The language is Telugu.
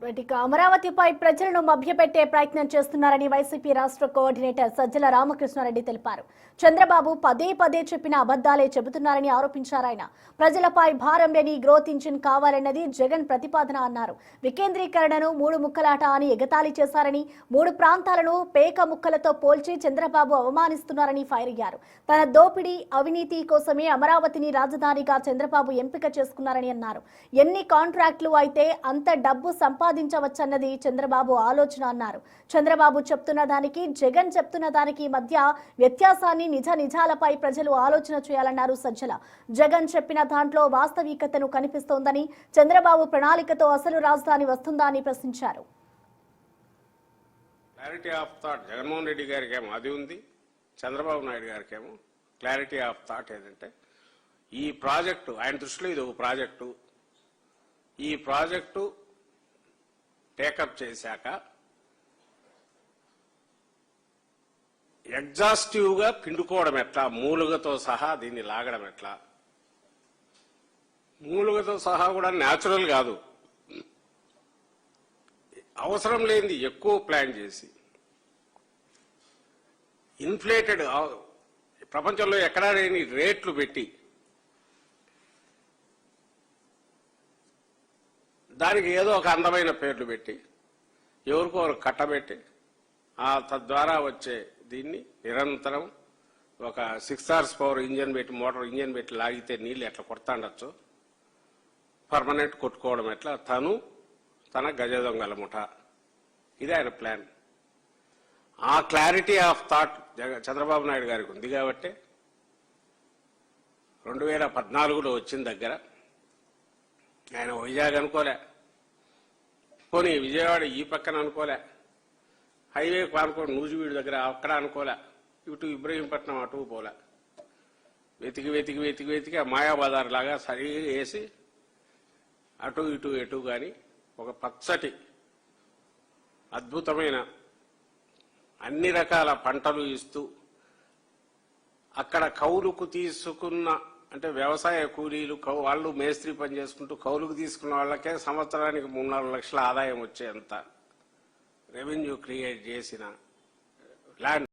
అమరావతిపై ప్రజలను మభ్యపెట్టే ప్రయత్నం చేస్తున్నారని వైసీపీ రాష్ట్ర కోఆర్డినేటర్ సజ్జల రామకృష్ణారెడ్డి తెలిపారు. చంద్రబాబు పదే పదే చెప్పిన అబద్దాలే చెబుతున్నారని ఆరోపించారాయన. ప్రజలపై భారం లేని గ్రోత్ ఇంజిన్ కావాలన్నది జగన్ ప్రతిపాదన అన్నారు. వికేంద్రీకరణను 3 ముక్కలాట అని ఎగతాళి చేశారని, 3 ప్రాంతాలను పేక ముక్కలతో పోల్చి చంద్రబాబు అవమానిస్తున్నారని ఫైర్ అయ్యారు. తన దోపిడీ అవినీతి కోసమే అమరావతిని రాజధానిగా చంద్రబాబు ఎంపిక చేసుకున్నారని అన్నారు. ఎన్ని కాంట్రాక్టులు అయితే అంత డబ్బు సంపాదించవచ్చన్నది చంద్రబాబు ఆలోచన అన్నారు. చంద్రబాబు చెప్తున్న దానికి జగన్ చెప్తున్న దానికి మధ్య వ్యత్యాసాన్ని నిజాలపై ప్రజలు ఆలోచన చేయాలన్నారు సజ్జల. జగన్ చెప్పిన దాంట్లో వాస్తవికతను కనిపిస్తోందని, చంద్రబాబు ప్రణాళికతో అసలు రాజధాని వస్తుందా అని ప్రశ్నించారు. Clarity of thought Jaganmohan Reddy గారికేమో అది ఉంది, చంద్రబాబు నాయుడు గారికేమో క్లారిటీ ఆఫ్ థాట్ ఏంటంటే ఈ ప్రాజెక్టు ఆయన దృష్టిలో ఇది ఒక ప్రాజెక్టు. ఈ ప్రాజెక్టు టేకప్ చేశాక ఎగ్జాస్టివ్ గా పిండుకోవడం ఎట్లా, మూలుగతో సహా దీన్ని లాగడం ఎట్లా. మూలుగతో సహా కూడా న్యాచురల్ కాదు, అవసరం లేనిది ఎక్కువ ప్లాన్ చేసి ఇన్ఫ్లేటెడ్ ప్రపంచంలో ఎక్కడా లేని రేట్లు పెట్టి దానికి ఏదో ఒక అందమైన పేర్లు పెట్టి ఎవరికో కట్టబెట్టి తద్వారా వచ్చే దీన్ని నిరంతరం ఒక 6 hours పవర్ ఇంజన్ పెట్టి మోటార్ ఇంజన్ పెట్టి లాగితే నీళ్ళు ఎట్లా కొడతాండొచ్చు, పర్మనెంట్ కొట్టుకోవడం ఎట్లా, తన గజ దొంగల ముఠ. ఇది ఆయన ప్లాన్. ఆ clarity of thought Chandrababu Naidu గారికి ఉంది కాబట్టి 2014లో వచ్చిన దగ్గర ఆయన వైజాగ్ అనుకోలే, పోనీ విజయవాడ ఈ పక్కన అనుకోలే, హైవే అనుకోని నూజివీడు దగ్గర అక్కడ అనుకోలే, ఇటు ఇబ్రహీంపట్నం అటు పోలే. వెతికి ఆ మాయాబజార్ లాగా సరిగా వేసి అటు ఎటు కానీ ఒక పచ్చటి అద్భుతమైన అన్ని రకాల పంటలు ఇస్తూ అక్కడ కౌలుకు తీసుకున్న అంటే వ్యవసాయ కూలీలు వాళ్ళు మేస్త్రి పని చేసుకుంటూ కౌలుకు తీసుకున్న వాళ్ళకే సంవత్సరానికి 3-4 లక్షల ఆదాయం వచ్చేంత రెవెన్యూ క్రియేట్ చేసిన ల్యాండ్